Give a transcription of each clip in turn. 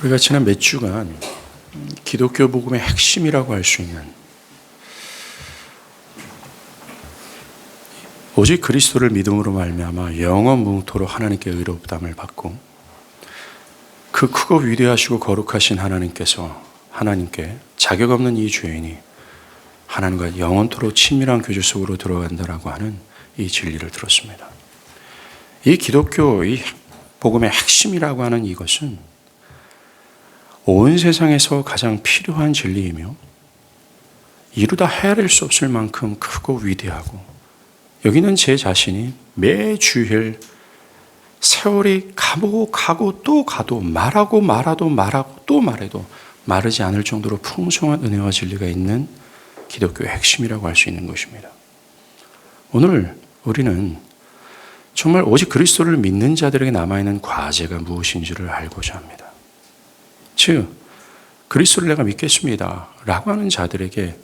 우리가 지난 몇 주간 기독교 복음의 핵심이라고 할 수 있는 오직 그리스도를 믿음으로 말미암아 영원 무토록 하나님께 의롭다함을 받고 그 크고 위대하시고 거룩하신 하나님께 자격 없는 이 죄인이 하나님과 영원토록 친밀한 교제 속으로 들어간다라고 하는 이 진리를 들었습니다. 이 기독교 이 복음의 핵심이라고 하는 이것은 온 세상에서 가장 필요한 진리이며 이루다 헤아릴 수 없을 만큼 크고 위대하고 여기는 제 자신이 매 주일 세월이 가고 또 가도 말하고 또 말해도 마르지 않을 정도로 풍성한 은혜와 진리가 있는 기독교의 핵심이라고 할 수 있는 것입니다. 오늘 우리는 정말 오직 그리스도를 믿는 자들에게 남아있는 과제가 무엇인지를 알고자 합니다. 즉, 그리스도를 내가 믿겠습니다 라고 하는 자들에게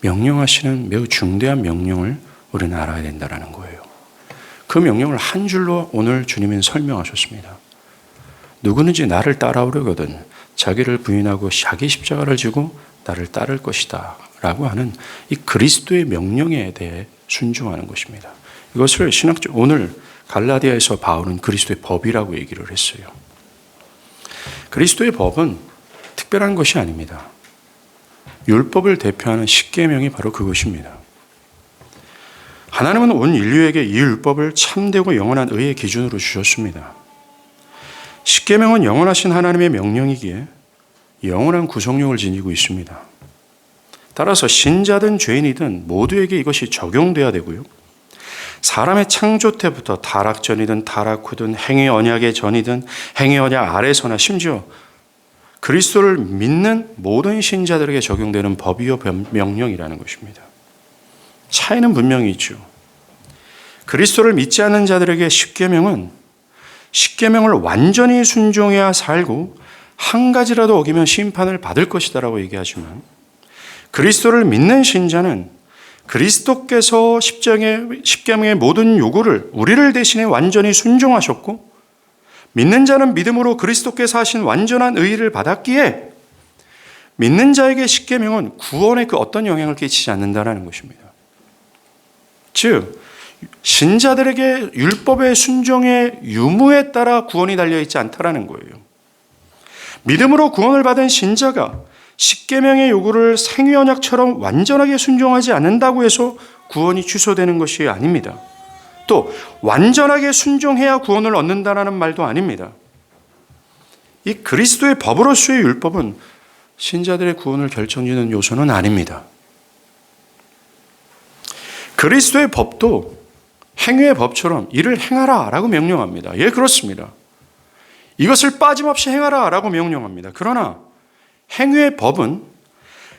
명령하시는 매우 중대한 명령을 우리는 알아야 된다는 거예요. 그 명령을 한 줄로 오늘 주님은 설명하셨습니다. 누구든지 나를 따라오려거든 자기를 부인하고 자기 십자가를 지고 나를 따를 것이다 라고 하는 이 그리스도의 명령에 대해 순종하는 것입니다. 이것을 신학적 오늘 갈라디아에서 바울은 그리스도의 법이라고 얘기를 했어요. 그리스도의 법은 특별한 것이 아닙니다. 율법을 대표하는 십계명이 바로 그것입니다. 하나님은 온 인류에게 이 율법을 참되고 영원한 의의 기준으로 주셨습니다. 십계명은 영원하신 하나님의 명령이기에 영원한 구속력을 지니고 있습니다. 따라서 신자든 죄인이든 모두에게 이것이 적용돼야 되고요. 사람의 창조 때부터 타락 전이든 타락 후든 행위 언약의 전이든 행위 언약 아래서나 심지어 그리스도를 믿는 모든 신자들에게 적용되는 법이요 명령이라는 것입니다. 차이는 분명히 있죠. 그리스도를 믿지 않는 자들에게 십계명은 십계명을 완전히 순종해야 살고 한 가지라도 어기면 심판을 받을 것이다라고 얘기하지만 그리스도를 믿는 신자는 그리스도께서 십계명의 모든 요구를 우리를 대신해 완전히 순종하셨고 믿는 자는 믿음으로 그리스도께서 하신 완전한 의의를 받았기에 믿는 자에게 십계명은 구원에 그 어떤 영향을 끼치지 않는다는 것입니다. 즉 신자들에게 율법의 순종의 유무에 따라 구원이 달려있지 않다라는 거예요. 믿음으로 구원을 받은 신자가 십계명의 요구를 생위언약처럼 완전하게 순종하지 않는다고 해서 구원이 취소되는 것이 아닙니다. 또 완전하게 순종해야 구원을 얻는다는 말도 아닙니다. 이 그리스도의 법으로서의 율법은 신자들의 구원을 결정짓는 요소는 아닙니다. 그리스도의 법도 행위의 법처럼 이를 행하라 라고 명령합니다. 예, 그렇습니다. 이것을 빠짐없이 행하라 라고 명령합니다. 그러나 행위의 법은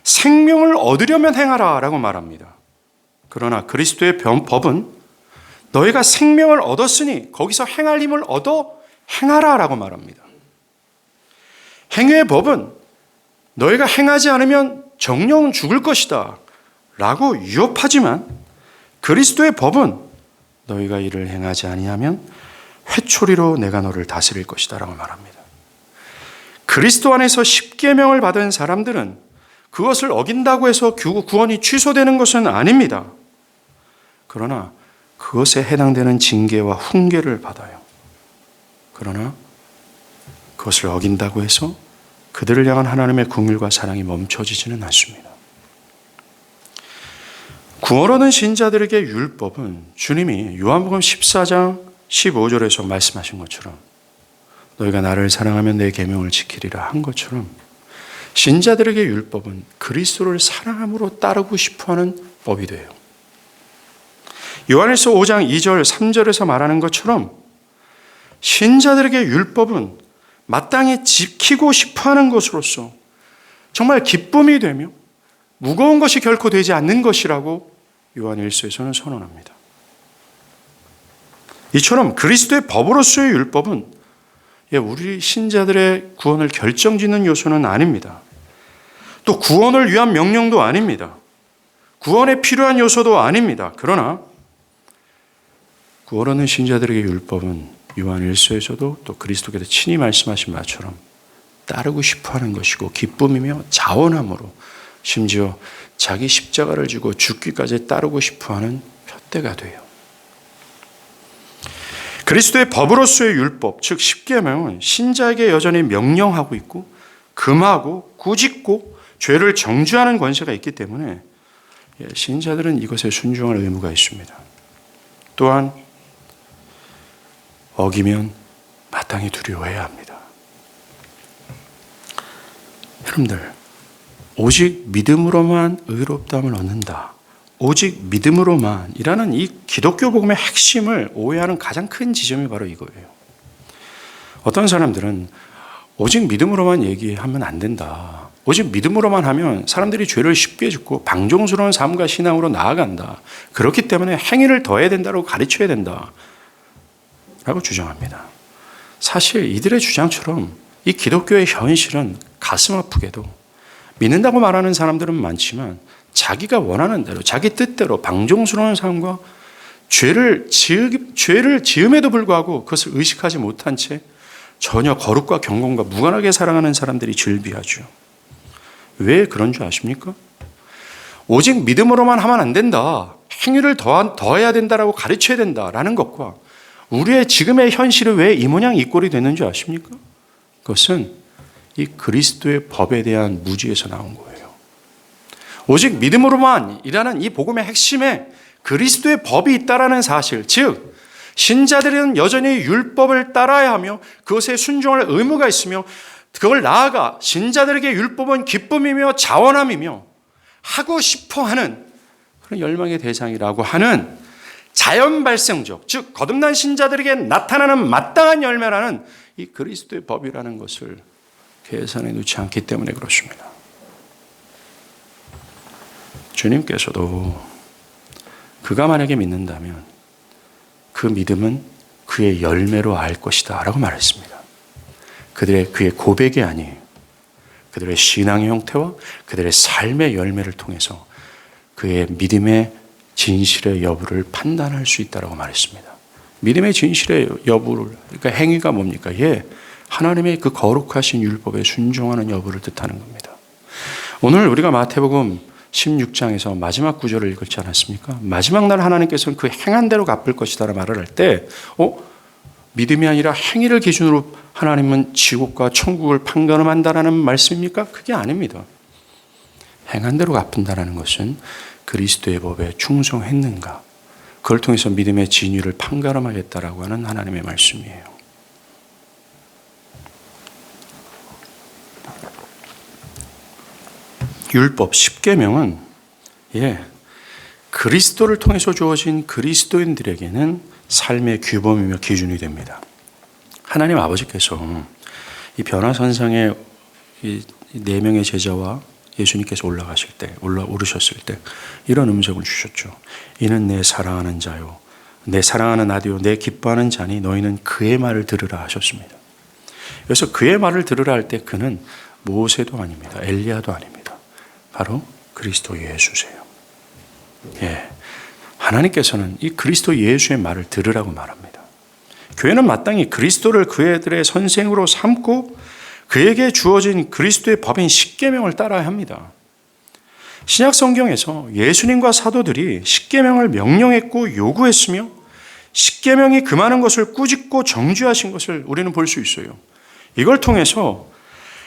생명을 얻으려면 행하라 라고 말합니다. 그러나 그리스도의 법은 너희가 생명을 얻었으니 거기서 행할 힘을 얻어 행하라 라고 말합니다. 행위의 법은 너희가 행하지 않으면 정령은 죽을 것이다 라고 위협하지만 그리스도의 법은 너희가 이를 행하지 아니하면 회초리로 내가 너를 다스릴 것이다 라고 말합니다. 그리스도 안에서 십계명을 받은 사람들은 그것을 어긴다고 해서 구원이 취소되는 것은 아닙니다. 그러나 그것에 해당되는 징계와 훈계를 받아요. 그러나 그것을 어긴다고 해서 그들을 향한 하나님의 긍휼과 사랑이 멈춰지지는 않습니다. 구원 얻은 신자들에게 율법은 주님이 요한복음 14장 15절에서 말씀하신 것처럼 너희가 나를 사랑하면 내 계명을 지키리라 한 것처럼 신자들에게 율법은 그리스도를 사랑함으로 따르고 싶어하는 법이 돼요. 요한일서 5장 2절 3절에서 말하는 것처럼 신자들에게 율법은 마땅히 지키고 싶어하는 것으로서 정말 기쁨이 되며 무거운 것이 결코 되지 않는 것이라고 요한일서에서는 선언합니다. 이처럼 그리스도의 법으로서의 율법은 우리 신자들의 구원을 결정짓는 요소는 아닙니다. 또 구원을 위한 명령도 아닙니다. 구원에 필요한 요소도 아닙니다. 그러나 구원 얻는 신자들에게 율법은 요한 1서에서도 또 그리스도께서 친히 말씀하신 바처럼 따르고 싶어하는 것이고 기쁨이며 자원함으로 심지어 자기 십자가를 지고 죽기까지 따르고 싶어하는 푯대가 돼요. 그리스도의 법으로서의 율법, 즉 십계명은 신자에게 여전히 명령하고 있고 금하고 꾸짖고 죄를 정죄하는 권세가 있기 때문에 신자들은 이것에 순종할 의무가 있습니다. 또한 어기면 마땅히 두려워해야 합니다. 여러분들, 오직 믿음으로만 의롭다함을 얻는다. 오직 믿음으로만이라는 이 기독교 복음의 핵심을 오해하는 가장 큰 지점이 바로 이거예요. 어떤 사람들은 오직 믿음으로만 얘기하면 안 된다. 오직 믿음으로만 하면 사람들이 죄를 쉽게 짓고 방종스러운 삶과 신앙으로 나아간다. 그렇기 때문에 행위를 더해야 된다고 가르쳐야 된다. 라고 주장합니다. 사실 이들의 주장처럼 이 기독교의 현실은 가슴 아프게도 믿는다고 말하는 사람들은 많지만 자기가 원하는 대로 자기 뜻대로 방종스러운 삶과 죄를 지음에도 불구하고 그것을 의식하지 못한 채 전혀 거룩과 경건과 무관하게 살아가는 사람들이 즐비하죠. 왜 그런 줄 아십니까? 오직 믿음으로만 하면 안 된다. 행위를 더해야 된다라고 가르쳐야 된다라는 것과 우리의 지금의 현실이 왜 이 모양 이 꼴이 됐는 줄 아십니까? 그것은 이 그리스도의 법에 대한 무지에서 나온 거예요. 오직 믿음으로만이라는 이 복음의 핵심에 그리스도의 법이 있다라는 사실, 즉 신자들은 여전히 율법을 따라야 하며 그것에 순종할 의무가 있으며 그걸 나아가 신자들에게 율법은 기쁨이며 자원함이며 하고 싶어하는 그런 열망의 대상이라고 하는 자연 발생적, 즉 거듭난 신자들에게 나타나는 마땅한 열매라는 이 그리스도의 법이라는 것을 계산해 놓지 않기 때문에 그렇습니다. 주님께서도 그가 만약에 믿는다면 그 믿음은 그의 열매로 알 것이다 라고 말했습니다. 그의 고백이 아니에요. 그들의 신앙의 형태와 그들의 삶의 열매를 통해서 그의 믿음의 진실의 여부를 판단할 수 있다고 말했습니다. 믿음의 진실의 여부를, 그러니까 행위가 뭡니까? 하나님의 그 거룩하신 율법에 순종하는 여부를 뜻하는 겁니다. 오늘 우리가 마태복음 16장에서 마지막 구절을 읽지 않았습니까? 마지막 날 하나님께서는 그 행한 대로 갚을 것이다 라는 말을 할 때 믿음이 아니라 행위를 기준으로 하나님은 지옥과 천국을 판가름한다라는 말씀입니까? 그게 아닙니다. 행한 대로 갚는다라는 것은 그리스도의 법에 충성했는가, 그걸 통해서 믿음의 진위를 판가름하겠다라고 하는 하나님의 말씀이에요. 율법, 십계명은 그리스도를 통해서 주어진 그리스도인들에게는 삶의 규범이며 기준이 됩니다. 하나님 아버지께서 이 변화산상에 이 4명의 제자와 예수님께서 오르셨을 때 이런 음성을 주셨죠. 이는 내 사랑하는 자요, 내 사랑하는 아들요, 내 기뻐하는 자니 너희는 그의 말을 들으라 하셨습니다. 그래서 그의 말을 들으라 할 때 그는 모세도 아닙니다. 엘리야도 아닙니다. 바로 그리스도 예수세요. 하나님께서는 이 그리스도 예수의 말을 들으라고 말합니다. 교회는 마땅히 그리스도를 그들의 선생으로 삼고 그에게 주어진 그리스도의 법인 십계명을 따라야 합니다. 신약 성경에서 예수님과 사도들이 십계명을 명령했고 요구했으며 십계명이 금하는 것을 꾸짖고 정죄하신 것을 우리는 볼 수 있어요. 이걸 통해서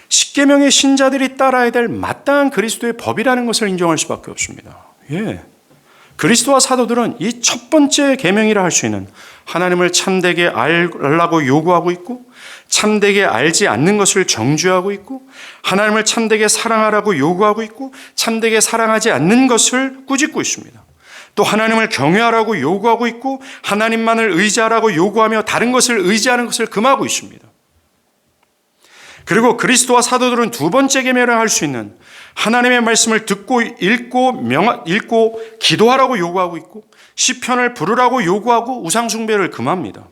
십계명의 신자들이 따라야 될 마땅한 그리스도의 법이라는 것을 인정할 수밖에 없습니다. 그리스도와 사도들은 이 첫 번째 계명이라 할 수 있는 하나님을 참되게 알라고 요구하고 있고 참되게 알지 않는 것을 정죄하고 있고 하나님을 참되게 사랑하라고 요구하고 있고 참되게 사랑하지 않는 것을 꾸짖고 있습니다. 또 하나님을 경외하라고 요구하고 있고 하나님만을 의지하라고 요구하며 다른 것을 의지하는 것을 금하고 있습니다. 그리고 그리스도와 사도들은 두 번째 계명을 할 수 있는 하나님의 말씀을 듣고 읽고 기도하라고 요구하고 있고 시편을 부르라고 요구하고 우상 숭배를 금합니다.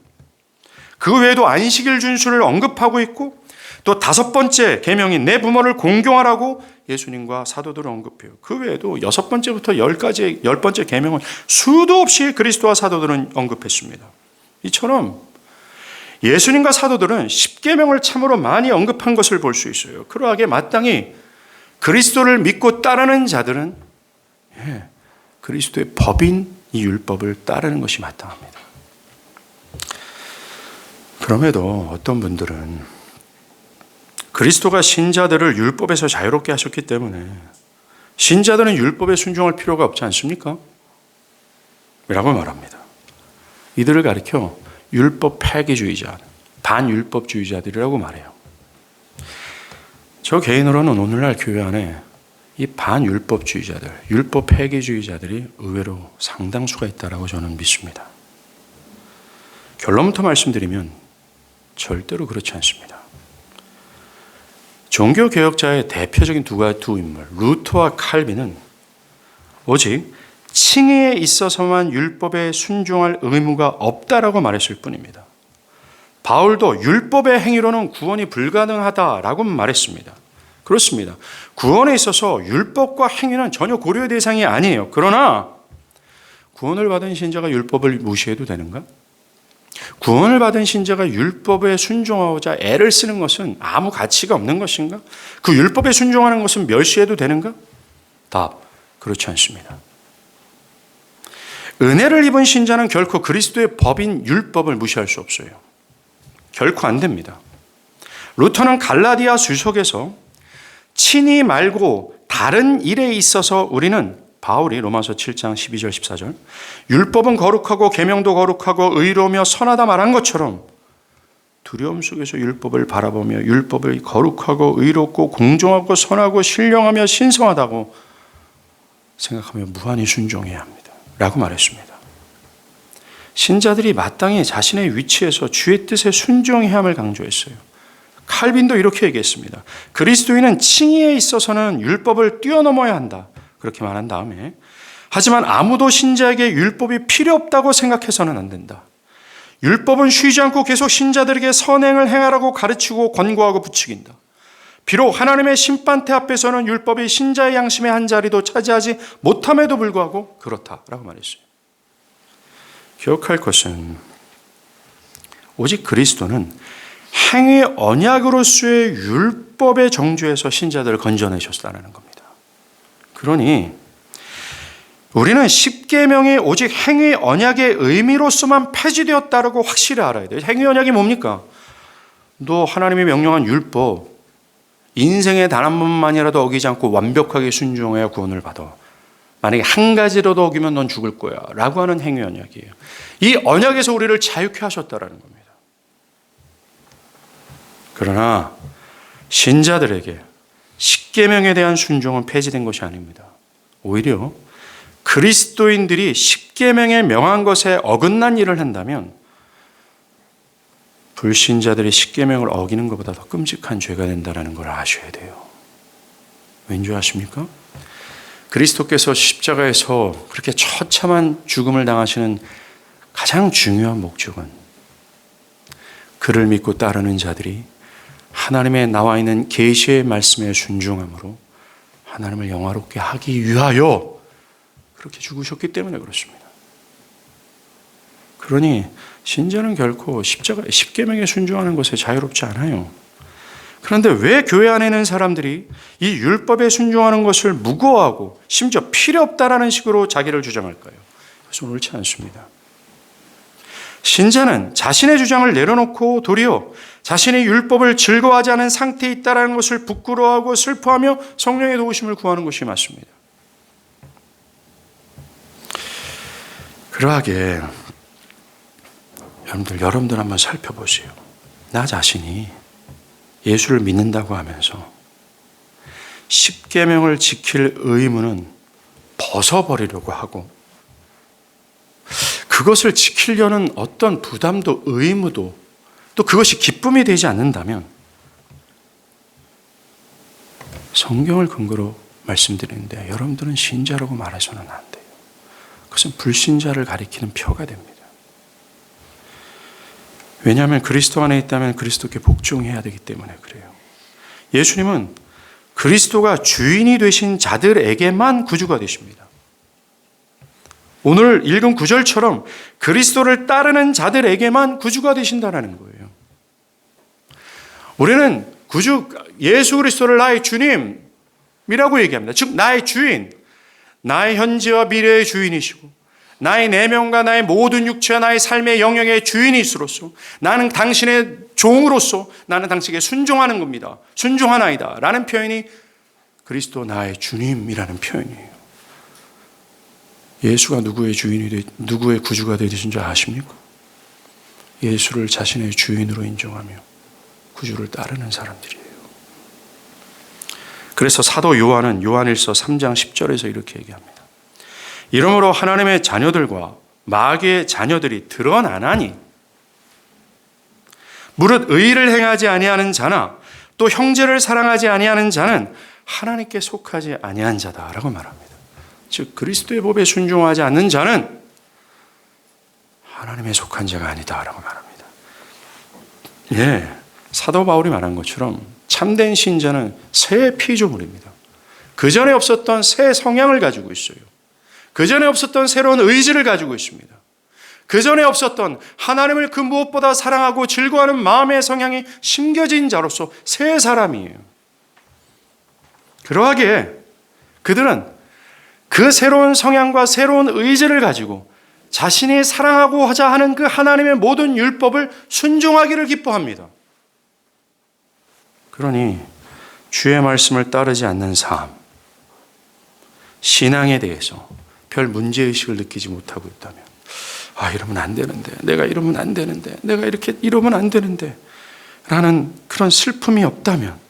그 외에도 안식일 준수를 언급하고 있고 또 5번째 계명인 내 부모를 공경하라고 예수님과 사도들을 언급해요. 그 외에도 6번째부터 10번째 계명을 수도 없이 그리스도와 사도들은 언급했습니다. 이처럼 예수님과 사도들은 십계명을 참으로 많이 언급한 것을 볼 수 있어요. 그러하기에 마땅히 그리스도를 믿고 따르는 자들은 그리스도의 법인 이 율법을 따르는 것이 마땅합니다. 그럼에도 어떤 분들은 그리스도가 신자들을 율법에서 자유롭게 하셨기 때문에 신자들은 율법에 순종할 필요가 없지 않습니까? 라고 말합니다. 이들을 가리켜 율법 폐기주의자, 반율법주의자들이라고 말해요. 저 개인으로는 오늘날 교회 안에 이 반율법주의자들, 율법 폐기주의자들이 의외로 상당수가 있다고 저는 믿습니다. 결론부터 말씀드리면 절대로 그렇지 않습니다. 종교개혁자의 대표적인 두 인물, 루터와 칼빈은 오직 칭의에 있어서만 율법에 순종할 의무가 없다라고 말했을 뿐입니다. 바울도 율법의 행위로는 구원이 불가능하다라고 말했습니다. 그렇습니다. 구원에 있어서 율법과 행위는 전혀 고려의 대상이 아니에요. 그러나 구원을 받은 신자가 율법을 무시해도 되는가? 구원을 받은 신자가 율법에 순종하고자 애를 쓰는 것은 아무 가치가 없는 것인가? 그 율법에 순종하는 것은 멸시해도 되는가? 답, 그렇지 않습니다. 은혜를 입은 신자는 결코 그리스도의 법인 율법을 무시할 수 없어요. 결코 안 됩니다. 루터는 갈라디아 주석에서 친히 말고 다른 일에 있어서 우리는 바울이 로마서 7장 12절 14절 율법은 거룩하고 계명도 거룩하고 의로우며 선하다 말한 것처럼 두려움 속에서 율법을 바라보며 율법을 거룩하고 의롭고 공정하고 선하고 신령하며 신성하다고 생각하며 무한히 순종해야 합니다. 라고 말했습니다. 신자들이 마땅히 자신의 위치에서 주의 뜻에 순종해야 함을 강조했어요. 칼빈도 이렇게 얘기했습니다. 그리스도인은 칭의에 있어서는 율법을 뛰어넘어야 한다. 그렇게 말한 다음에 하지만 아무도 신자에게 율법이 필요 없다고 생각해서는 안 된다. 율법은 쉬지 않고 계속 신자들에게 선행을 행하라고 가르치고 권고하고 부추긴다. 비록 하나님의 심판대 앞에서는 율법이 신자의 양심의 한 자리도 차지하지 못함에도 불구하고 그렇다라고 말했어요. 기억할 것은 오직 그리스도는 행위 언약으로서의 율법의 정죄에서 신자들을 건져내셨다는 겁니다. 그러니 우리는 십계명이 오직 행위 언약의 의미로서만 폐지되었다라고 확실히 알아야 돼요. 행위 언약이 뭡니까? 너 하나님이 명령한 율법 인생에 단 한 번만이라도 어기지 않고 완벽하게 순종해야 구원을 받아. 만약에 한 가지라도 어기면 넌 죽을 거야 라고 하는 행위 언약이에요. 이 언약에서 우리를 자유케 하셨다라는 겁니다. 그러나 신자들에게 십계명에 대한 순종은 폐지된 것이 아닙니다. 오히려 그리스도인들이 십계명에 명한 것에 어긋난 일을 한다면 불신자들이 십계명을 어기는 것보다 더 끔찍한 죄가 된다는 걸 아셔야 돼요. 왠지 아십니까? 그리스도께서 십자가에서 그렇게 처참한 죽음을 당하시는 가장 중요한 목적은 그를 믿고 따르는 자들이 하나님의 나와 있는 계시의 말씀에 순종함으로 하나님을 영화롭게 하기 위하여 그렇게 죽으셨기 때문에 그렇습니다. 그러니 신자는 결코 십계명에 순종하는 것에 자유롭지 않아요. 그런데 왜 교회 안에 있는 사람들이 이 율법에 순종하는 것을 무거워하고 심지어 필요 없다라는 식으로 자기를 주장할까요? 그것은 옳지 않습니다. 신자는 자신의 주장을 내려놓고 도리어 자신의 율법을 즐거워하지 않은 상태에 있다는 것을 부끄러워하고 슬퍼하며 성령의 도우심을 구하는 것이 맞습니다. 그러하게 여러분들 한번 살펴보세요. 나 자신이 예수를 믿는다고 하면서 십계명을 지킬 의무는 벗어버리려고 하고 그것을 지키려는 어떤 부담도 의무도 또 그것이 기쁨이 되지 않는다면 성경을 근거로 말씀드리는데 여러분들은 신자라고 말해서는 안 돼요. 그것은 불신자를 가리키는 표가 됩니다. 왜냐하면 그리스도 안에 있다면 그리스도께 복종해야 되기 때문에 그래요. 예수님은 그리스도가 주인이 되신 자들에게만 구주가 되십니다. 오늘 읽은 구절처럼 그리스도를 따르는 자들에게만 구주가 되신다는 거예요. 우리는 구주 예수 그리스도를 나의 주님이라고 얘기합니다. 즉 나의 주인, 나의 현재와 미래의 주인이시고 나의 내면과 나의 모든 육체와 나의 삶의 영역의 주인이시로서 나는 당신의 종으로서 나는 당신에게 순종하는 겁니다. 순종하나이다 라는 표현이 그리스도 나의 주님이라는 표현이에요. 예수가 누구의 구주가 되신 줄 아십니까? 예수를 자신의 주인으로 인정하며 구주를 따르는 사람들이에요. 그래서 사도 요한은 요한일서 3장 10절에서 이렇게 얘기합니다. 이러므로 하나님의 자녀들과 마귀의 자녀들이 드러나나니 무릇 의를 행하지 아니하는 자나 또 형제를 사랑하지 아니하는 자는 하나님께 속하지 아니한 자다라고 말합니다. 즉 그리스도의 법에 순종하지 않는 자는 하나님에 속한 자가 아니다라고 말합니다. 예, 사도 바울이 말한 것처럼 참된 신자는 새 피조물입니다. 그 전에 없었던 새 성향을 가지고 있어요. 그 전에 없었던 새로운 의지를 가지고 있습니다. 그 전에 없었던 하나님을 그 무엇보다 사랑하고 즐거워하는 마음의 성향이 심겨진 자로서 새 사람이에요. 그러하기에 그들은 그 새로운 성향과 새로운 의지를 가지고 자신이 사랑하고자 하는 그 하나님의 모든 율법을 순종하기를 기뻐합니다. 그러니 주의 말씀을 따르지 않는 삶, 신앙에 대해서 별 문제의식을 느끼지 못하고 있다면 이러면 안 되는데, 내가 이러면 안 되는데, 내가 이렇게 이러면 안 되는데 라는 그런 슬픔이 없다면,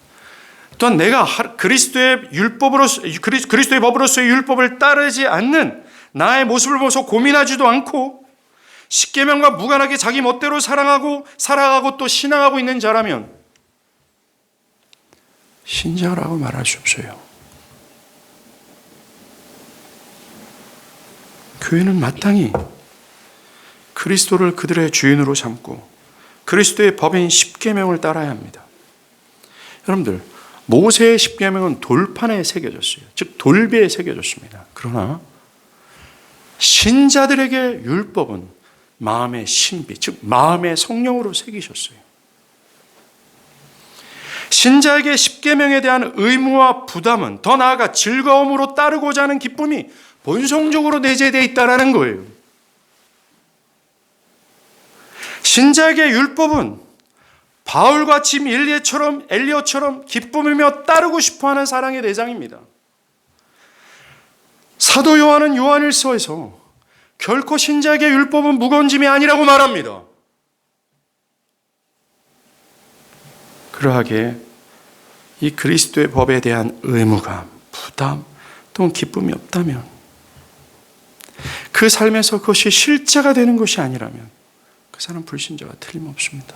또한 내가 그리스도의 법으로서의 율법을 따르지 않는 나의 모습을 보면서 고민하지도 않고 십계명과 무관하게 자기 멋대로 사랑하고 살아가고 또 신앙하고 있는 자라면 신자라고 말할 수 없어요. 교회는 마땅히 그리스도를 그들의 주인으로 삼고 그리스도의 법인 십계명을 따라야 합니다. 여러분들, 모세의 십계명은 돌판에 새겨졌어요. 즉 돌비에 새겨졌습니다. 그러나 신자들에게 율법은 마음의 신비, 즉 마음의 성령으로 새기셨어요. 신자에게 십계명에 대한 의무와 부담은 더 나아가 즐거움으로 따르고자 하는 기쁨이 본성적으로 내재되어 있다는 거예요. 신자에게 율법은 바울과 짐 엘리엇처럼 기쁨이며 따르고 싶어하는 사랑의 대상입니다. 사도 요한은 요한일서에서 결코 신자에게 율법은 무거운 짐이 아니라고 말합니다. 그러하기에 이 그리스도의 법에 대한 의무감, 부담, 또는 기쁨이 없다면, 그 삶에서 그것이 실제가 되는 것이 아니라면 그 사람 불신자가 틀림없습니다.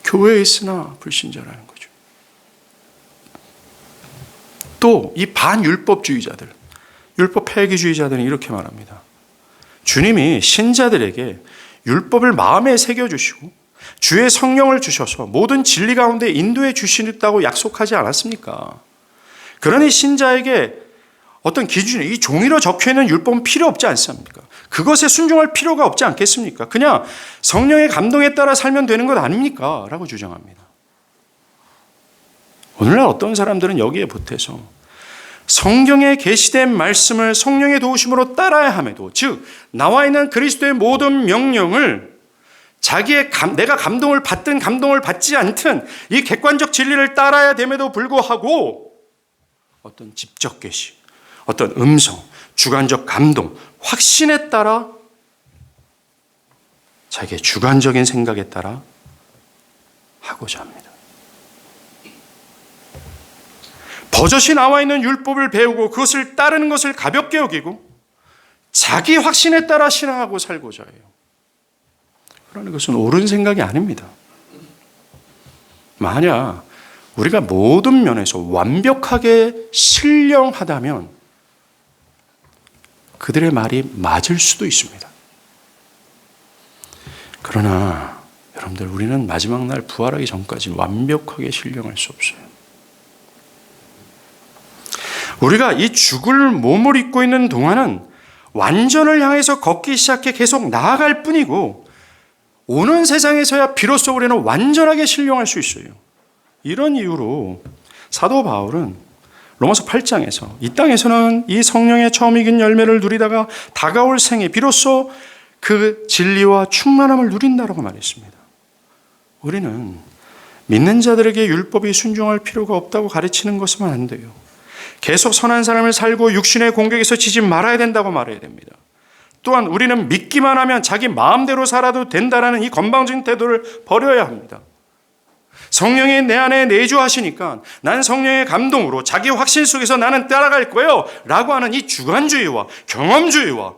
교회에 있으나 불신자라는 거죠. 또 이 반율법주의자들, 율법 폐기주의자들은 이렇게 말합니다. 주님이 신자들에게 율법을 마음에 새겨주시고 주의 성령을 주셔서 모든 진리 가운데 인도해 주시겠다고 약속하지 않았습니까? 그러니 신자에게 어떤 기준이, 이 종이로 적혀있는 율법은 필요 없지 않습니까? 그것에 순종할 필요가 없지 않겠습니까? 그냥 성령의 감동에 따라 살면 되는 것 아닙니까? 라고 주장합니다. 오늘날 어떤 사람들은 여기에 보태서 성경에 게시된 말씀을 성령의 도우심으로 따라야 함에도, 즉 나와 있는 그리스도의 모든 명령을 내가 감동을 받든 감동을 받지 않든 이 객관적 진리를 따라야 됨에도 불구하고 어떤 집적 계시, 어떤 음성, 주관적 감동, 확신에 따라 자기의 주관적인 생각에 따라 하고자 합니다. 버젓이 나와 있는 율법을 배우고 그것을 따르는 것을 가볍게 여기고 자기 확신에 따라 신앙하고 살고자 해요. 그러는 것은 옳은 생각이 아닙니다. 만약 우리가 모든 면에서 완벽하게 신령하다면 그들의 말이 맞을 수도 있습니다. 그러나 여러분들, 우리는 마지막 날 부활하기 전까지 완벽하게 신령할 수 없어요. 우리가 이 죽을 몸을 입고 있는 동안은 완전을 향해서 걷기 시작해 계속 나아갈 뿐이고 오는 세상에서야 비로소 우리는 완전하게 신령할 수 있어요. 이런 이유로 사도 바울은 로마서 8장에서 이 땅에서는 이 성령의 처음 익은 열매를 누리다가 다가올 생에 비로소 그 진리와 충만함을 누린다라고 말했습니다. 우리는 믿는 자들에게 율법이 순종할 필요가 없다고 가르치는 것은 안 돼요. 계속 선한 삶을 살고 육신의 공격에서 지지 말아야 된다고 말해야 됩니다. 또한 우리는 믿기만 하면 자기 마음대로 살아도 된다라는 이 건방진 태도를 버려야 합니다. 성령이 내 안에 내주하시니까 난 성령의 감동으로 자기 확신 속에서 나는 따라갈 거예요 라고 하는 이 주관주의와 경험주의와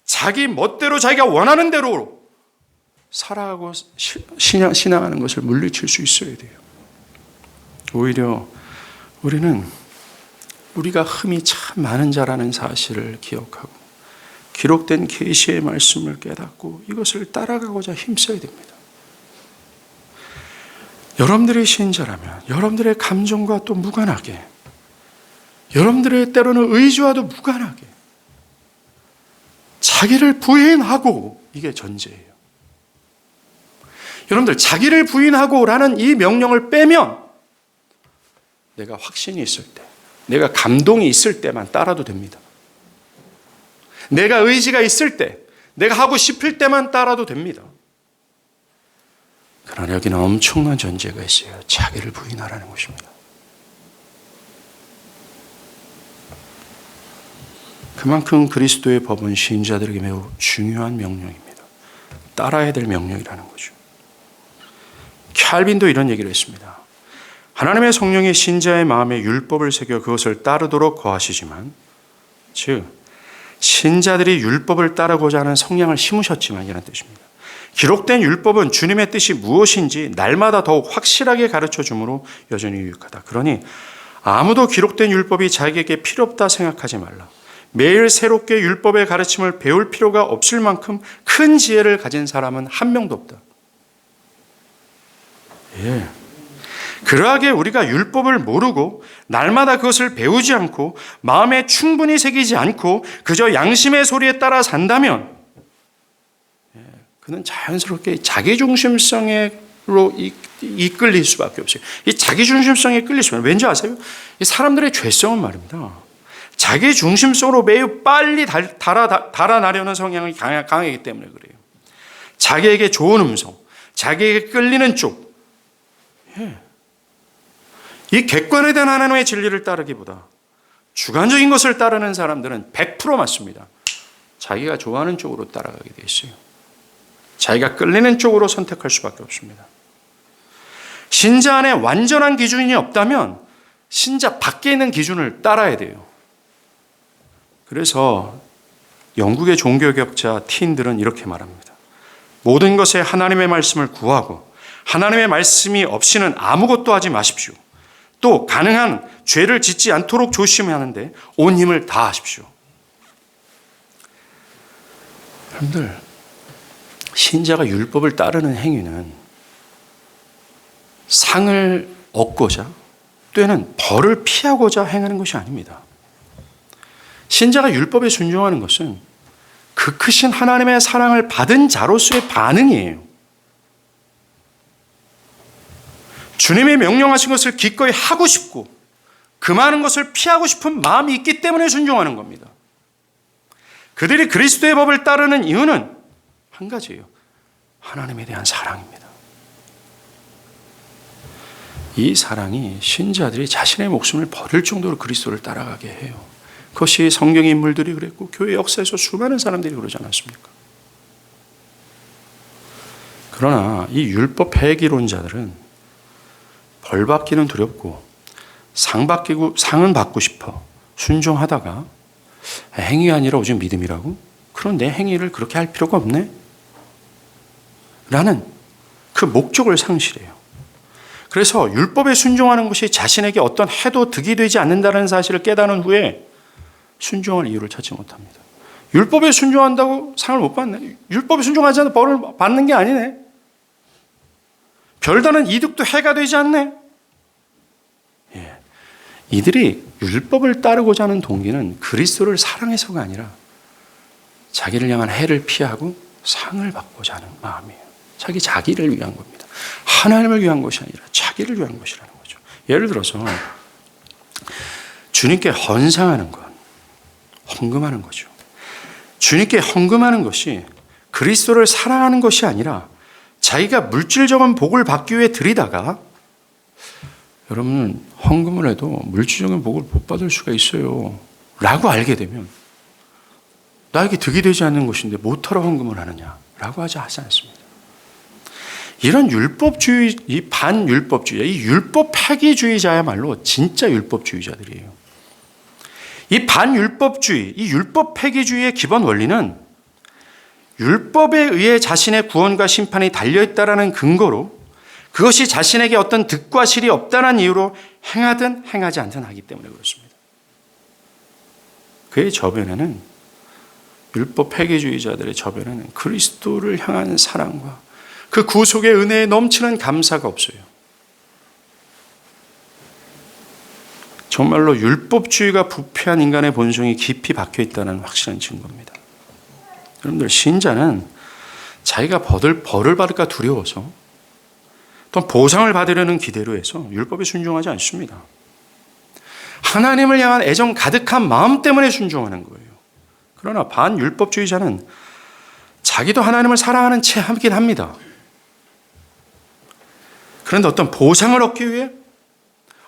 자기 멋대로 자기가 원하는 대로 살아가고 신앙하는 것을 물리칠 수 있어야 돼요. 오히려 우리는 우리가 흠이 참 많은 자라는 사실을 기억하고 기록된 계시의 말씀을 깨닫고 이것을 따라가고자 힘써야 됩니다. 여러분들의 신자라면 여러분들의 감정과 또 무관하게, 여러분들의 때로는 의지와도 무관하게 자기를 부인하고, 이게 전제예요. 여러분들 자기를 부인하고라는 이 명령을 빼면 내가 확신이 있을 때, 내가 감동이 있을 때만 따라도 됩니다. 내가 의지가 있을 때, 내가 하고 싶을 때만 따라도 됩니다. 그러나 여기는 엄청난 전제가 있어요. 자기를 부인하라는 것입니다. 그만큼 그리스도의 법은 신자들에게 매우 중요한 명령입니다. 따라야 될 명령이라는 거죠. 칼빈도 이런 얘기를 했습니다. 하나님의 성령이 신자의 마음에 율법을 새겨 그것을 따르도록 거하시지만, 즉 신자들이 율법을 따르고자 하는 성향을 심으셨지만 이라는 뜻입니다. 기록된 율법은 주님의 뜻이 무엇인지 날마다 더욱 확실하게 가르쳐 주므로 여전히 유익하다. 그러니 아무도 기록된 율법이 자기에게 필요 없다 생각하지 말라. 매일 새롭게 율법의 가르침을 배울 필요가 없을 만큼 큰 지혜를 가진 사람은 한 명도 없다. 예. 그러하게 우리가 율법을 모르고 날마다 그것을 배우지 않고 마음에 충분히 새기지 않고 그저 양심의 소리에 따라 산다면 그는 자연스럽게 자기중심성으로 이끌릴 수밖에 없어요. 이 자기중심성에 끌릴 수밖에. 왠지 아세요? 이 사람들의 죄성은 말입니다. 자기중심성으로 매우 빨리 달아나려는 성향이 강하기 때문에 그래요. 자기에게 좋은 음성, 자기에게 끌리는 쪽. 예. 이 객관에 대한 하나님의 진리를 따르기보다 주관적인 것을 따르는 사람들은 100% 맞습니다. 자기가 좋아하는 쪽으로 따라가게 돼 있어요. 자기가 끌리는 쪽으로 선택할 수밖에 없습니다. 신자 안에 완전한 기준이 없다면 신자 밖에 있는 기준을 따라야 돼요. 그래서 영국의 종교개혁자 티인들은 이렇게 말합니다. 모든 것에 하나님의 말씀을 구하고 하나님의 말씀이 없이는 아무것도 하지 마십시오. 또 가능한 죄를 짓지 않도록 조심해야 하는데 온 힘을 다하십시오. 여러분들, 신자가 율법을 따르는 행위는 상을 얻고자 또는 벌을 피하고자 행하는 것이 아닙니다. 신자가 율법에 순종하는 것은 그 크신 하나님의 사랑을 받은 자로서의 반응이에요. 주님이 명령하신 것을 기꺼이 하고 싶고 그 많은 것을 피하고 싶은 마음이 있기 때문에 순종하는 겁니다. 그들이 그리스도의 법을 따르는 이유는 한 가지예요. 하나님에 대한 사랑입니다. 이 사랑이 신자들이 자신의 목숨을 버릴 정도로 그리스도를 따라가게 해요. 그것이 성경의 인물들이 그랬고 교회 역사에서 수많은 사람들이 그러지 않았습니까? 그러나 이 율법 폐기론자들은 벌 받기는 두렵고 상은 받고 싶어 순종하다가 행위 아니라 오직 믿음이라고? 그런 내 행위를 그렇게 할 필요가 없네? 라는 그 목적을 상실해요. 그래서 율법에 순종하는 것이 자신에게 어떤 해도 득이 되지 않는다는 사실을 깨달은 후에 순종할 이유를 찾지 못합니다. 율법에 순종한다고 상을 못 받네. 율법에 순종하지 않아도 벌을 받는 게 아니네. 별다른 이득도 해가 되지 않네. 예. 이들이 율법을 따르고자 하는 동기는 그리스도를 사랑해서가 아니라 자기를 향한 해를 피하고 상을 받고자 하는 마음이에요. 자기를 위한 겁니다. 하나님을 위한 것이 아니라 자기를 위한 것이라는 거죠. 예를 들어서 주님께 헌상하는 것, 헌금하는 거죠. 주님께 헌금하는 것이 그리스도를 사랑하는 것이 아니라 자기가 물질적인 복을 받기 위해 드리다가, 여러분은 헌금을 해도 물질적인 복을 못 받을 수가 있어요 라고 알게 되면 나에게 득이 되지 않는 것인데 못하러 헌금을 하느냐 라고 하지 않습니다. 이런 율법주의, 이 반율법주의, 이 율법 폐기주의자야말로 진짜 율법주의자들이에요. 이 반율법주의, 이 율법 폐기주의의 기본 원리는 율법에 의해 자신의 구원과 심판이 달려있다라는 근거로 그것이 자신에게 어떤 득과 실이 없다는 이유로 행하든 행하지 않든 하기 때문에 그렇습니다. 그의 저변에는, 율법 폐기주의자들의 저변에는 그리스도를 향한 사랑과 그 구속의 은혜에 넘치는 감사가 없어요. 정말로 율법주의가 부패한 인간의 본성이 깊이 박혀 있다는 확실한 증거입니다. 여러분들, 신자는 자기가 벌을 받을까 두려워서 또 보상을 받으려는 기대로 해서 율법에 순종하지 않습니다. 하나님을 향한 애정 가득한 마음 때문에 순종하는 거예요. 그러나 반율법주의자는 자기도 하나님을 사랑하는 채 하긴 합니다. 그런데 어떤 보상을 얻기 위해,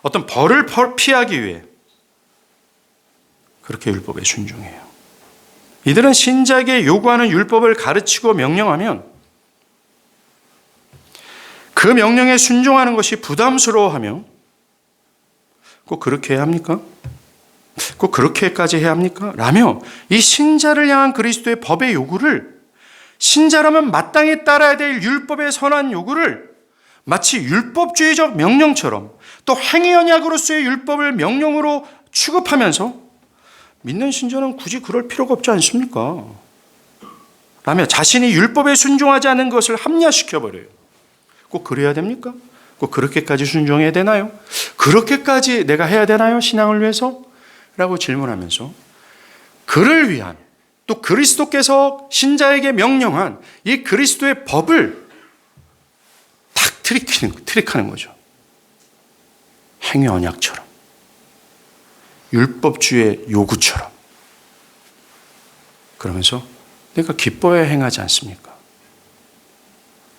어떤 벌을 피하기 위해 그렇게 율법에 순종해요. 이들은 신자에게 요구하는 율법을 가르치고 명령하면 그 명령에 순종하는 것이 부담스러워하며, 꼭 그렇게 해야 합니까? 꼭 그렇게까지 해야 합니까? 라며 이 신자를 향한 그리스도의 법의 요구를, 신자라면 마땅히 따라야 될 율법의 선한 요구를 마치 율법주의적 명령처럼, 또 행위 언약으로서의 율법을 명령으로 취급하면서 믿는 신자는 굳이 그럴 필요가 없지 않습니까? 라며 자신이 율법에 순종하지 않는 것을 합리화시켜버려요. 꼭 그래야 됩니까? 꼭 그렇게까지 순종해야 되나요? 그렇게까지 내가 해야 되나요? 신앙을 위해서? 라고 질문하면서 그를 위한, 또 그리스도께서 신자에게 명령한 이 그리스도의 법을 탁 트릭하는 거죠. 행위 언약처럼, 율법주의 요구처럼. 그러면서 내가 기뻐야 행하지 않습니까?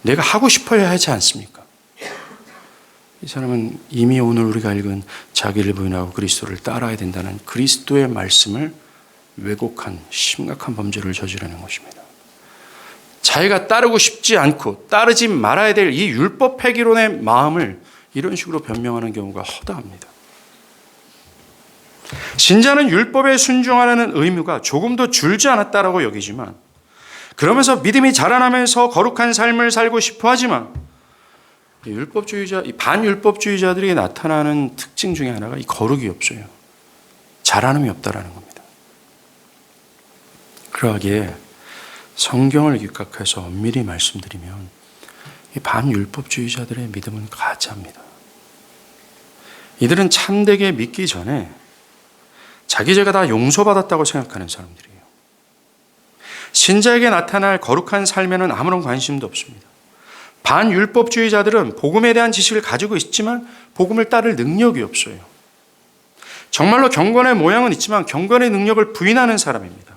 내가 하고 싶어야 하지 않습니까? 이 사람은 이미 오늘 우리가 읽은 자기를 부인하고 그리스도를 따라야 된다는 그리스도의 말씀을 왜곡한 심각한 범죄를 저지르는 것입니다. 자기가 따르고 싶지 않고 따르지 말아야 될 이 율법 폐기론의 마음을 이런 식으로 변명하는 경우가 허다합니다. 신자는 율법에 순종하라는 의무가 조금도 줄지 않았다라고 여기지만, 그러면서 믿음이 자라나면서 거룩한 삶을 살고 싶어 하지만, 이 반율법주의자들에게 나타나는 특징 중에 하나가 이 거룩이 없어요. 자라남이 없다라는 겁니다. 그러기에 성경을 입각해서 엄밀히 말씀드리면 이 반율법주의자들의 믿음은 가짜입니다. 이들은 참되게 믿기 전에 자기 죄가 다 용서받았다고 생각하는 사람들이에요. 신자에게 나타날 거룩한 삶에는 아무런 관심도 없습니다. 반율법주의자들은 복음에 대한 지식을 가지고 있지만 복음을 따를 능력이 없어요. 정말로 경건의 모양은 있지만 경건의 능력을 부인하는 사람입니다.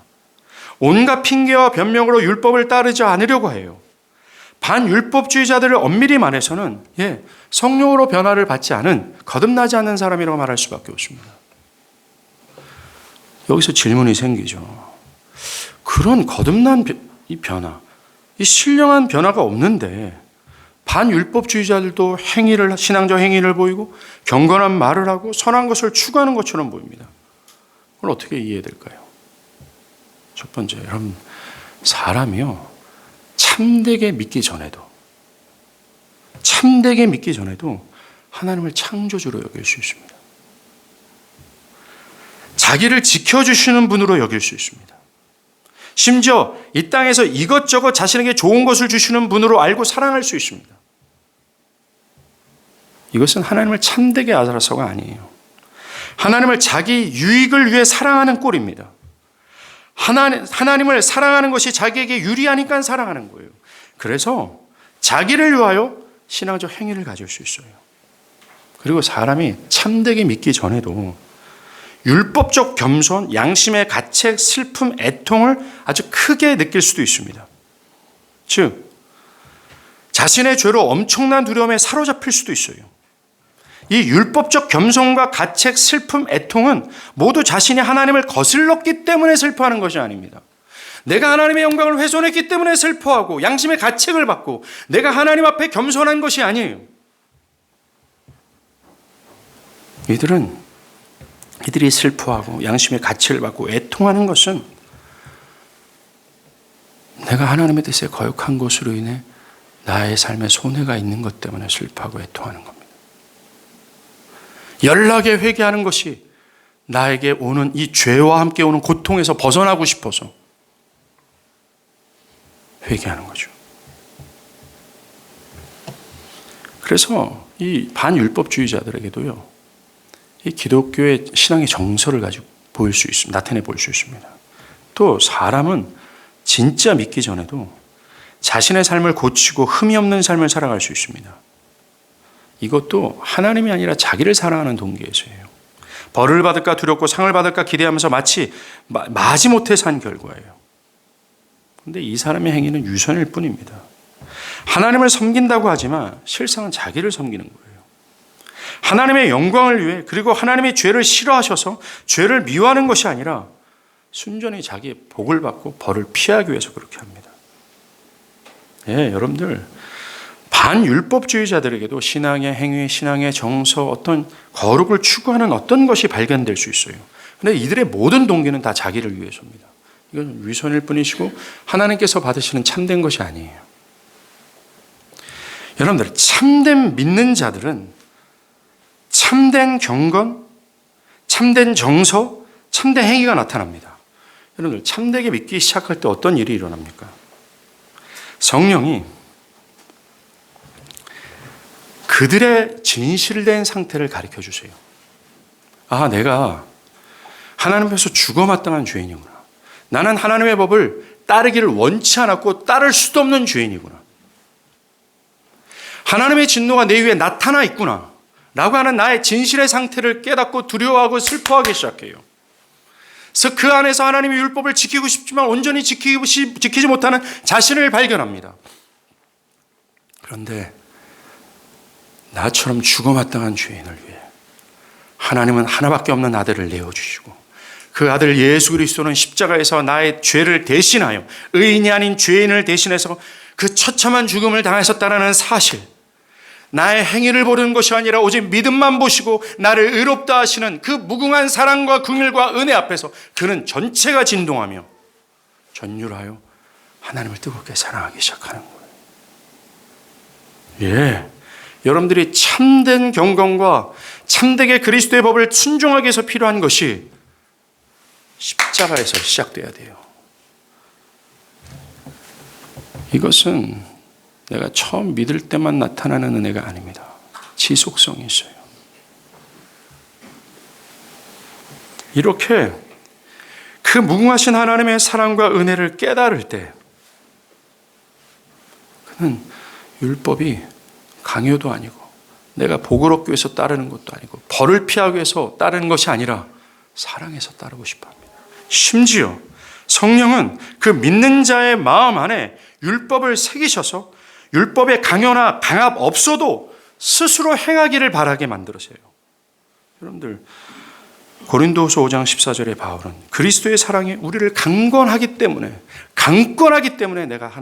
온갖 핑계와 변명으로 율법을 따르지 않으려고 해요. 반율법주의자들을 엄밀히 말해서는 성령으로 변화를 받지 않은, 거듭나지 않는 사람이라고 말할 수밖에 없습니다. 여기서 질문이 생기죠. 그런 거듭난 이 변화, 이 신령한 변화가 없는데 반율법주의자들도 신앙적 행위를 보이고 경건한 말을 하고 선한 것을 추구하는 것처럼 보입니다. 그걸 어떻게 이해될까요? 첫 번째, 여러분, 사람이요, 참되게 믿기 전에도 하나님을 창조주로 여길 수 있습니다. 자기를 지켜주시는 분으로 여길 수 있습니다. 심지어 이 땅에서 이것저것 자신에게 좋은 것을 주시는 분으로 알고 사랑할 수 있습니다. 이것은 하나님을 참되게 알아서가 아니에요. 하나님을 자기 유익을 위해 사랑하는 꼴입니다. 하나님을 사랑하는 것이 자기에게 유리하니까 사랑하는 거예요. 그래서 자기를 위하여 신앙적 행위를 가질 수 있어요. 그리고 사람이 참되게 믿기 전에도 율법적 겸손, 양심의 가책, 슬픔, 애통을 아주 크게 느낄 수도 있습니다. 즉, 자신의 죄로 엄청난 두려움에 사로잡힐 수도 있어요. 이 율법적 겸손과 가책, 슬픔, 애통은 모두 자신이 하나님을 거슬렀기 때문에 슬퍼하는 것이 아닙니다. 내가 하나님의 영광을 훼손했기 때문에 슬퍼하고 양심의 가책을 받고 내가 하나님 앞에 겸손한 것이 아니에요. 이들이 슬퍼하고 양심의 가책을 받고 애통하는 것은 내가 하나님의 뜻에 거역한 것으로 인해 나의 삶에 손해가 있는 것 때문에 슬퍼하고 애통하는 겁니다. 연락에 회개하는 것이 나에게 오는 이 죄와 함께 오는 고통에서 벗어나고 싶어서 회개하는 거죠. 그래서 이 반율법주의자들에게도요, 이 기독교의 신앙의 정서를 가지고 보일 수 있습니다. 나타내 보일 수 있습니다. 또 사람은 진짜 믿기 전에도 자신의 삶을 고치고 흠이 없는 삶을 살아갈 수 있습니다. 이것도 하나님이 아니라 자기를 사랑하는 동기에서예요. 벌을 받을까 두렵고 상을 받을까 기대하면서 마치 마지못해 산 결과예요. 그런데 이 사람의 행위는 유선일 뿐입니다. 하나님을 섬긴다고 하지만 실상은 자기를 섬기는 거예요. 하나님의 영광을 위해, 그리고 하나님의 죄를 싫어하셔서 죄를 미워하는 것이 아니라 순전히 자기의 복을 받고 벌을 피하기 위해서 그렇게 합니다. 예, 여러분들, 반율법주의자들에게도 신앙의 행위, 신앙의 정서, 어떤 거룩을 추구하는 어떤 것이 발견될 수 있어요. 그런데 이들의 모든 동기는 다 자기를 위해서입니다. 이건 위선일 뿐이시고 하나님께서 받으시는 참된 것이 아니에요. 여러분들, 참된 믿는 자들은 참된 경건, 참된 정서, 참된 행위가 나타납니다. 여러분들, 참되게 믿기 시작할 때 어떤 일이 일어납니까? 성령이 그들의 진실된 상태를 가르쳐 주세요. 아, 내가 하나님 앞에서 죽어마땅한 죄인이구나. 나는 하나님의 법을 따르기를 원치 않았고 따를 수도 없는 죄인이구나. 하나님의 진노가 내 위에 나타나 있구나 라고 하는 나의 진실의 상태를 깨닫고 두려워하고 슬퍼하기 시작해요. 그래서 그 안에서 하나님의 율법을 지키고 싶지만 온전히 지키지 못하는 자신을 발견합니다. 그런데 나처럼 죽어마땅한 죄인을 위해 하나님은 하나밖에 없는 아들을 내어주시고 그 아들 예수 그리스도는 십자가에서 나의 죄를 대신하여 의인이 아닌 죄인을 대신해서 그 처참한 죽음을 당하셨다는 사실, 나의 행위를 보는 것이 아니라 오직 믿음만 보시고 나를 의롭다 하시는 그 무궁한 사랑과 긍휼과 은혜 앞에서 그는 전체가 진동하며 전율하여 하나님을 뜨겁게 사랑하기 시작하는 거예요. 예, 여러분들이 참된 경건과 참되게 그리스도의 법을 순종하기 위해서 필요한 것이 십자가에서 시작돼야 돼요. 이것은 내가 처음 믿을 때만 나타나는 은혜가 아닙니다. 지속성이 있어요. 이렇게 그 무궁하신 하나님의 사랑과 은혜를 깨달을 때 그는 율법이 강요도 아니고 내가 복을 얻기 위해서 따르는 것도 아니고 벌을 피하기 위해서 따르는 것이 아니라 사랑해서 따르고 싶어 합니다. 심지어 성령은 그 믿는 자의 마음 안에 율법을 새기셔서 율법의 강요나 강압 없어도 스스로 행하기를 바라게 만들으세요. 여러분들, 고린도후서 5장 14절의 바울은 그리스도의 사랑이 우리를 강권하기 때문에 내가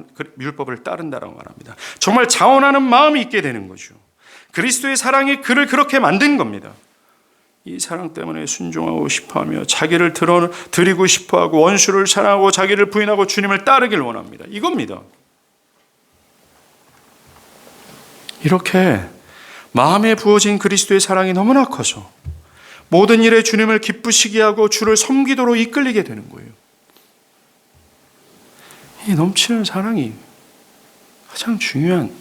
율법을 따른다라고 말합니다. 정말 자원하는 마음이 있게 되는 거죠. 그리스도의 사랑이 그를 그렇게 만든 겁니다. 이 사랑 때문에 순종하고 싶어하며 자기를 드리고 싶어하고 원수를 사랑하고 자기를 부인하고 주님을 따르길 원합니다. 이겁니다. 이렇게 마음에 부어진 그리스도의 사랑이 너무나 커서 모든 일에 주님을 기쁘시게 하고 주를 섬기도록 이끌리게 되는 거예요. 이 넘치는 사랑이 가장 중요한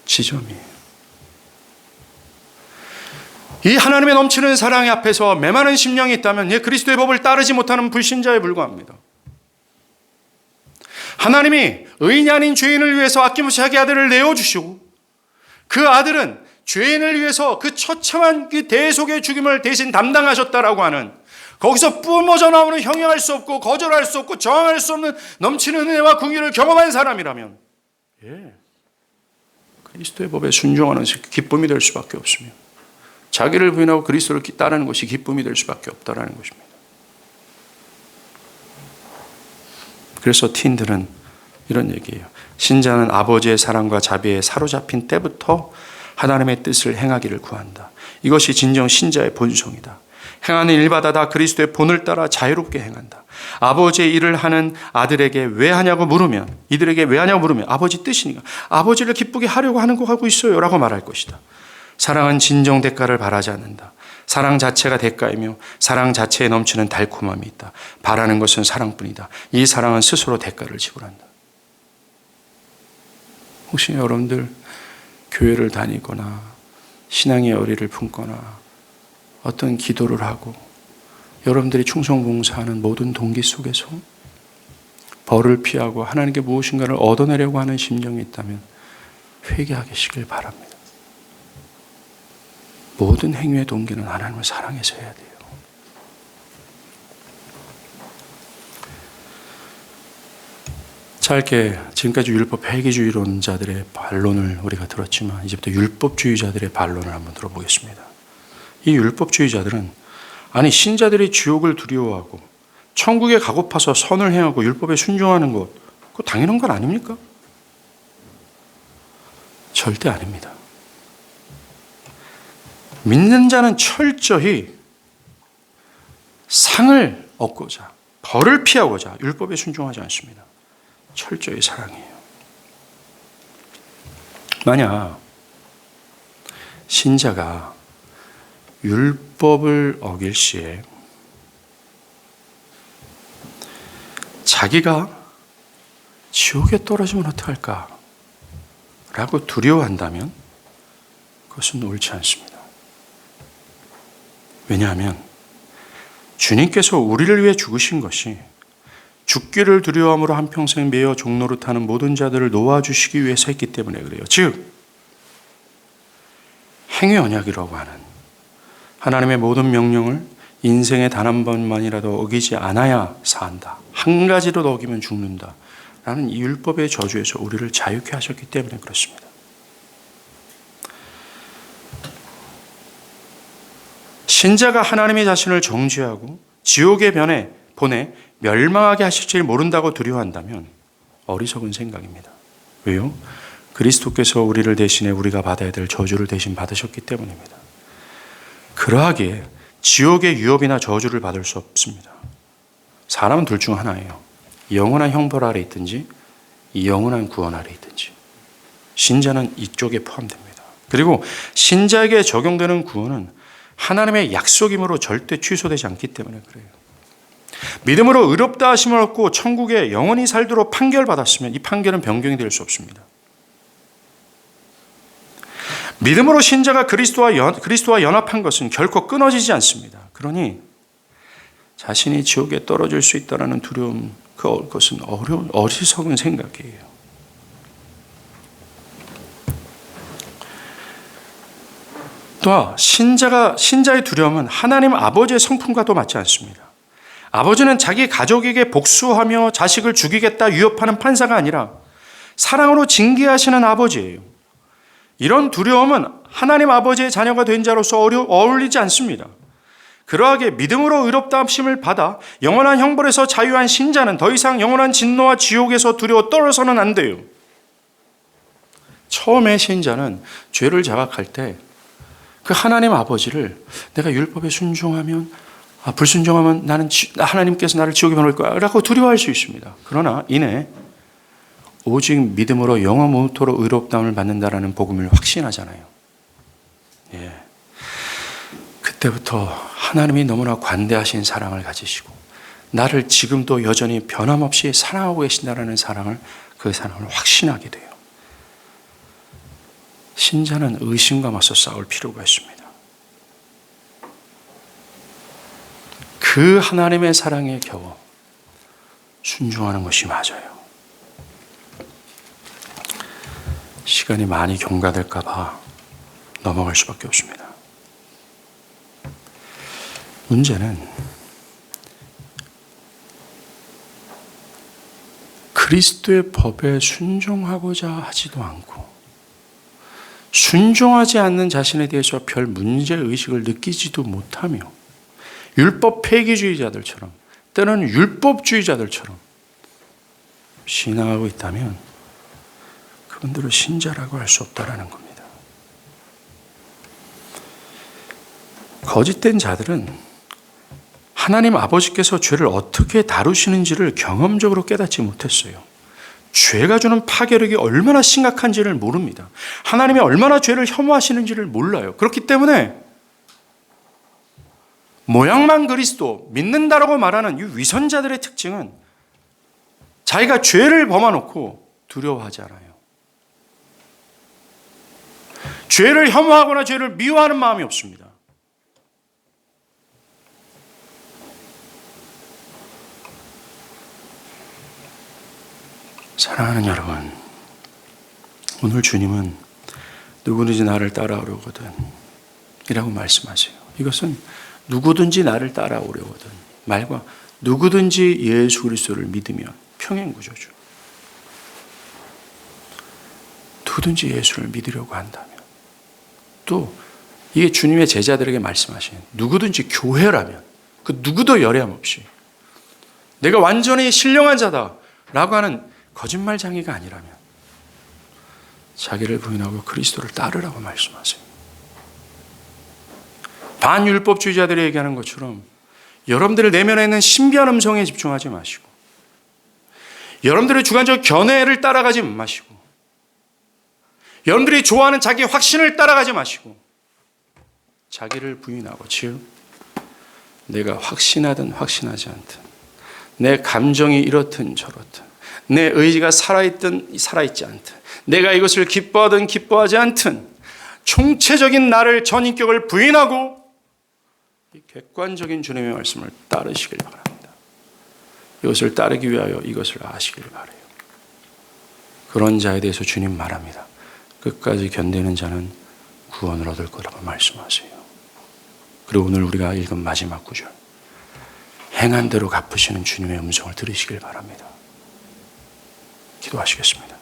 지점이에요. 이 하나님의 넘치는 사랑 앞에서 메마른 심령이 있다면 그리스도의 법을 따르지 못하는 불신자에 불과합니다. 하나님이 의인이 아닌 죄인을 위해서 아낌없이 자기 아들을 내어주시고 그 아들은 죄인을 위해서 그 처참한 그 대속의 죽임을 대신 담당하셨다라고 하는, 거기서 뿜어져 나오는 형용할 수 없고 거절할 수 없고 저항할 수 없는 넘치는 은혜와 궁유를 경험한 사람이라면 그리스도의 법에 순종하는 것이 기쁨이 될 수밖에 없습니다. 자기를 부인하고 그리스도를 따르는 것이 기쁨이 될 수밖에 없다라는 것입니다. 그래서 티인들은 이런 얘기예요. 신자는 아버지의 사랑과 자비에 사로잡힌 때부터 하나님의 뜻을 행하기를 구한다. 이것이 진정 신자의 본성이다. 행하는 일마다 다 그리스도의 본을 따라 자유롭게 행한다. 아버지의 일을 하는 아들에게 왜 하냐고 물으면, 이들에게 왜 하냐고 물으면 아버지 뜻이니까 아버지를 기쁘게 하려고 하는 거 하고 있어요 라고 말할 것이다. 사랑은 진정 대가를 바라지 않는다. 사랑 자체가 대가이며 사랑 자체에 넘치는 달콤함이 있다. 바라는 것은 사랑뿐이다. 이 사랑은 스스로 대가를 지불한다. 혹시 여러분들 교회를 다니거나 신앙의 열의를 품거나 어떤 기도를 하고 여러분들이 충성봉사하는 모든 동기 속에서 벌을 피하고 하나님께 무엇인가를 얻어내려고 하는 심령이 있다면 회개하시길 바랍니다. 모든 행위의 동기는 하나님을 사랑해서 해야 돼요. 짧게 지금까지 율법 폐기주의론자들의 반론을 우리가 들었지만 이제부터 율법주의자들의 반론을 한번 들어보겠습니다. 이 율법주의자들은 아니 신자들이 지옥을 두려워하고 천국에 가고파서 선을 행하고 율법에 순종하는 것 그거 당연한 건 아닙니까? 절대 아닙니다. 믿는 자는 철저히 상을 얻고자 벌을 피하고자 율법에 순종하지 않습니다. 철저히 사랑해요. 만약 신자가 율법을 어길 시에 자기가 지옥에 떨어지면 어떡할까 라고 두려워한다면 그것은 옳지 않습니다. 왜냐하면 주님께서 우리를 위해 죽으신 것이 죽기를 두려움으로 한평생 매여 종노릇하는 모든 자들을 놓아주시기 위해서 했기 때문에 그래요. 즉 행위 언약이라고 하는 하나님의 모든 명령을 인생에 단 한 번만이라도 어기지 않아야 산다. 한 가지로 어기면 죽는다. 라는 이 율법의 저주에서 우리를 자유케 하셨기 때문에 그렇습니다. 신자가 하나님의 자신을 정죄하고 지옥에 보내 멸망하게 하실 줄 모른다고 두려워한다면 어리석은 생각입니다. 왜요? 그리스도께서 우리를 대신해 우리가 받아야 될 저주를 대신 받으셨기 때문입니다. 그러하기에 지옥의 유업이나 저주를 받을 수 없습니다. 사람은 둘 중 하나예요. 영원한 형벌 아래 있든지 영원한 구원 아래 있든지. 신자는 이쪽에 포함됩니다. 그리고 신자에게 적용되는 구원은 하나님의 약속이므로 절대 취소되지 않기 때문에 그래요. 믿음으로 의롭다 하심을 얻고 천국에 영원히 살도록 판결받았으면 이 판결은 변경이 될 수 없습니다. 믿음으로 신자가 그리스도와 연합한 것은 결코 끊어지지 않습니다. 그러니 자신이 지옥에 떨어질 수 있다는 두려움, 그것은 어리석은 생각이에요. 또 신자의 두려움은 하나님 아버지의 성품과도 맞지 않습니다. 아버지는 자기 가족에게 복수하며 자식을 죽이겠다 위협하는 판사가 아니라 사랑으로 징계하시는 아버지예요. 이런 두려움은 하나님 아버지의 자녀가 된 자로서 어울리지 않습니다. 그러하게 믿음으로 의롭다 하심을 받아 영원한 형벌에서 자유한 신자는 더 이상 영원한 진노와 지옥에서 두려워 떨어서는 안 돼요. 처음에 신자는 죄를 자각할 때 그 하나님 아버지를 내가 율법에 순종하면 불순종하면 하나님께서 나를 지옥에 보낼 거야 라고 두려워할 수 있습니다. 그러나 이내 오직 믿음으로 영원토록 의롭다함을 받는다라는 복음을 확신하잖아요. 그때부터 하나님이 너무나 관대하신 사랑을 가지시고 나를 지금도 여전히 변함없이 사랑하고 계신다라는 그 사랑을 확신하게 돼요. 신자는 의심과 맞서 싸울 필요가 있습니다. 그 하나님의 사랑에 겨워 순종하는 것이 맞아요. 시간이 많이 경과될까 봐 넘어갈 수밖에 없습니다. 문제는 그리스도의 법에 순종하고자 하지도 않고 순종하지 않는 자신에 대해서 별 문제의식을 느끼지도 못하며 율법 폐기주의자들처럼 때로는 율법주의자들처럼 신앙하고 있다면 그분들을 신자라고 할 수 없다라는 겁니다. 거짓된 자들은 하나님 아버지께서 죄를 어떻게 다루시는지를 경험적으로 깨닫지 못했어요. 죄가 주는 파괴력이 얼마나 심각한지를 모릅니다. 하나님이 얼마나 죄를 혐오하시는지를 몰라요. 그렇기 때문에 모양만 그리스도 믿는다라고 말하는 이 위선자들의 특징은 자기가 죄를 범하놓고 두려워하지 않아요. 죄를 혐오하거나 죄를 미워하는 마음이 없습니다. 사랑하는 여러분, 오늘 주님은 누구든지 나를 따라오려거든 이라고 말씀하세요. 이것은 누구든지 나를 따라오려거든 말과 누구든지 예수 그리스도를 믿으면 평행구조죠. 누구든지 예수를 믿으려고 한다면, 또 이게 주님의 제자들에게 말씀하신 누구든지 교회라면 그 누구도 열애함 없이 내가 완전히 신령한 자다 라고 하는 거짓말쟁이가 아니라면 자기를 부인하고 그리스도를 따르라고 말씀하세요. 반율법주의자들이 얘기하는 것처럼 여러분들 내면에 있는 신비한 음성에 집중하지 마시고 여러분들의 주관적 견해를 따라가지 마시고 여러분들이 좋아하는 자기 확신을 따라가지 마시고 자기를 부인하고, 즉 내가 확신하든 확신하지 않든 내 감정이 이렇든 저렇든 내 의지가 살아있든 살아있지 않든 내가 이것을 기뻐하든 기뻐하지 않든 총체적인 나를 전인격을 부인하고 이 객관적인 주님의 말씀을 따르시길 바랍니다. 이것을 따르기 위하여 이것을 아시길 바라요. 그런 자에 대해서 주님 말합니다. 끝까지 견디는 자는 구원을 얻을 거라고 말씀하세요. 그리고 오늘 우리가 읽은 마지막 구절, 행한 대로 갚으시는 주님의 음성을 들으시길 바랍니다. 기도하시겠습니다.